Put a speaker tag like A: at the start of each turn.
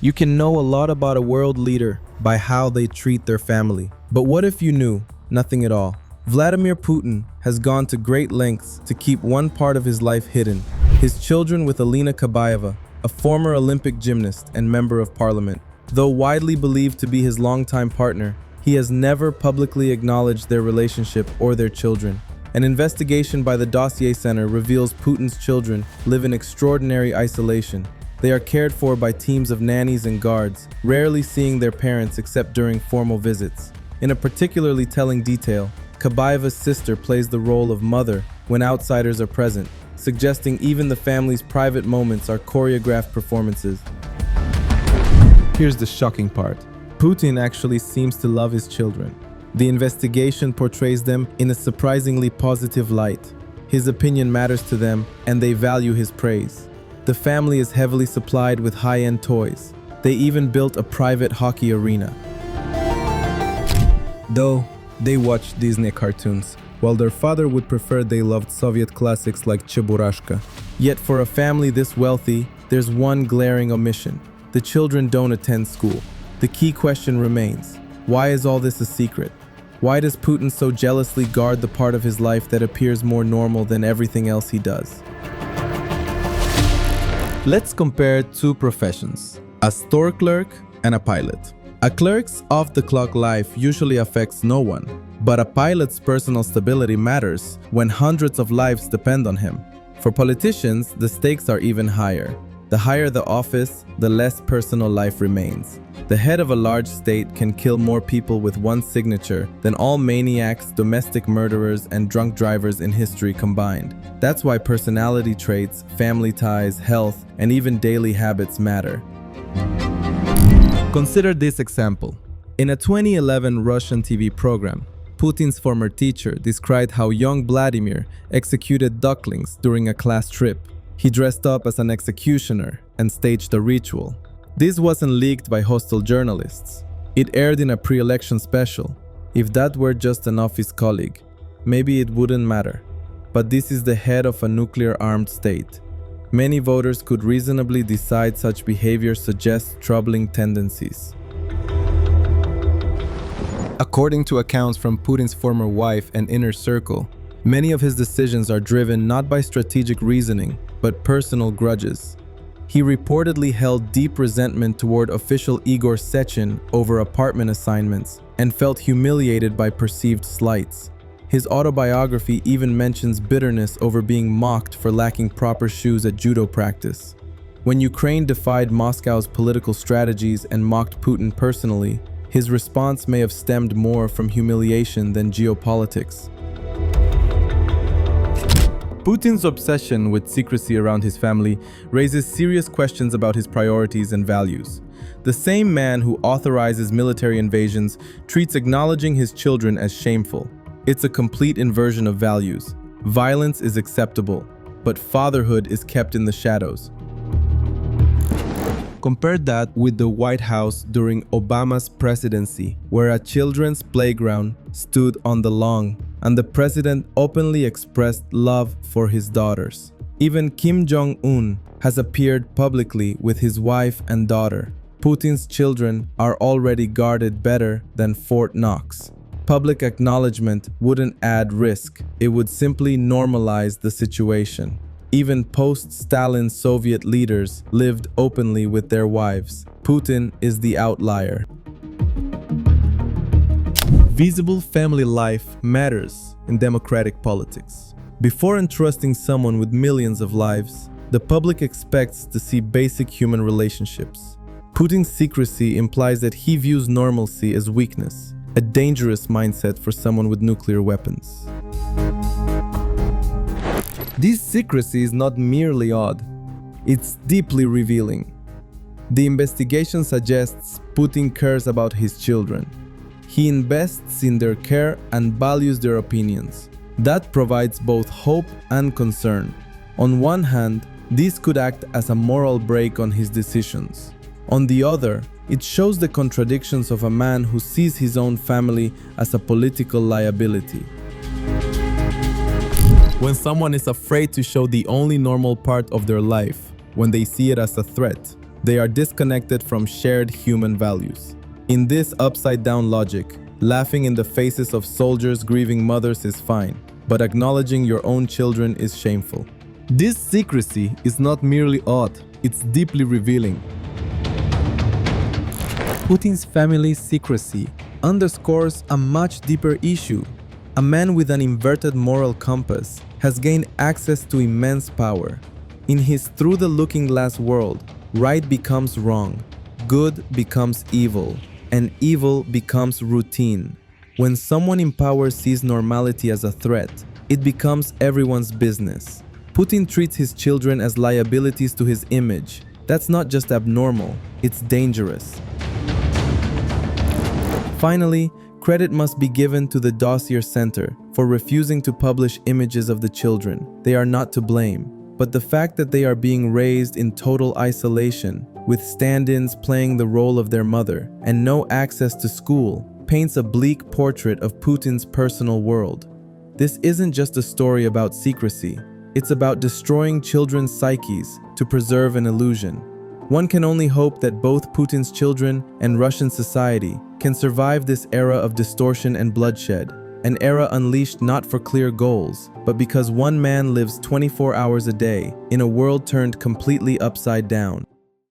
A: You can know a lot about a world leader by how they treat their family. But what if you knew nothing at all? Vladimir Putin has gone to great lengths to keep one part of his life hidden: his children with Alina Kabayeva, a former Olympic gymnast and member of parliament. Though widely believed to be his longtime partner, he has never publicly acknowledged their relationship or their children. An investigation by the Dossier Center reveals Putin's children live in extraordinary isolation. They are cared for by teams of nannies and guards, rarely seeing their parents except during formal visits. In a particularly telling detail, Kabayeva's sister plays the role of mother when outsiders are present, suggesting even the family's private moments are choreographed performances. Here's the shocking part. Putin actually seems to love his children. The investigation portrays them in a surprisingly positive light. His opinion matters to them, and they value his praise. The family is heavily supplied with high-end toys. They even built a private hockey arena. Though they watch Disney cartoons, while their father would prefer they loved Soviet classics like Cheburashka. Yet for a family this wealthy, there's one glaring omission. The children don't attend school. The key question remains: why is all this a secret? Why does Putin so jealously guard the part of his life that appears more normal than everything else he does? Let's compare two professions: a store clerk and a pilot. A clerk's off-the-clock life usually affects no one, but a pilot's personal stability matters when hundreds of lives depend on him. For politicians, the stakes are even higher. The higher the office, the less personal life remains. The head of a large state can kill more people with one signature than all maniacs, domestic murderers, and drunk drivers in history combined. That's why personality traits, family ties, health, and even daily habits matter. Consider this example. In a 2011 Russian TV program, Putin's former teacher described how young Vladimir executed ducklings during a class trip. He dressed up as an executioner and staged a ritual. This wasn't leaked by hostile journalists. It aired in a pre-election special. If that were just an office colleague, maybe it wouldn't matter. But this is the head of a nuclear-armed state. Many voters could reasonably decide such behavior suggests troubling tendencies. According to accounts from Putin's former wife and inner circle, many of his decisions are driven not by strategic reasoning, but personal grudges. He reportedly held deep resentment toward official Igor Sechin over apartment assignments and felt humiliated by perceived slights. His autobiography even mentions bitterness over being mocked for lacking proper shoes at judo practice. When Ukraine defied Moscow's political strategies and mocked Putin personally, his response may have stemmed more from humiliation than geopolitics. Putin's obsession with secrecy around his family raises serious questions about his priorities and values. The same man who authorizes military invasions treats acknowledging his children as shameful. It's a complete inversion of values. Violence is acceptable, but fatherhood is kept in the shadows. Compare that with the White House during Obama's presidency, where a children's playground stood on the lawn, and the president openly expressed love for his daughters. Even Kim Jong-un has appeared publicly with his wife and daughter. Putin's children are already guarded better than Fort Knox. Public acknowledgement wouldn't add risk, it would simply normalize the situation. Even post-Stalin Soviet leaders lived openly with their wives. Putin is the outlier. Visible family life matters in democratic politics. Before entrusting someone with millions of lives, the public expects to see basic human relationships. Putin's secrecy implies that he views normalcy as weakness, a dangerous mindset for someone with nuclear weapons. This secrecy is not merely odd, it's deeply revealing. The investigation suggests Putin cares about his children. He invests in their care and values their opinions. That provides both hope and concern. On one hand, this could act as a moral brake on his decisions. On the other, it shows the contradictions of a man who sees his own family as a political liability. When someone is afraid to show the only normal part of their life, when they see it as a threat, They are disconnected from shared human values. In this upside-down logic, laughing in the faces of soldiers grieving mothers is fine, but acknowledging your own children is shameful. This secrecy is not merely odd, it's deeply revealing. Putin's family secrecy underscores a much deeper issue. A man with an inverted moral compass has gained access to immense power. In his through-the-looking-glass world, right becomes wrong, good becomes evil, and evil becomes routine. When someone in power sees normality as a threat, it becomes everyone's business. Putin treats his children as liabilities to his image. That's not just abnormal, it's dangerous. Finally, credit must be given to the Dossier Center for refusing to publish images of the children. They are not to blame, but the fact that they are being raised in total isolation, with stand-ins playing the role of their mother, and no access to school, paints a bleak portrait of Putin's personal world. This isn't just a story about secrecy, it's about destroying children's psyches to preserve an illusion. One can only hope that both Putin's children and Russian society can survive this era of distortion and bloodshed, an era unleashed not for clear goals, but because one man lives 24 hours a day in a world turned completely upside down.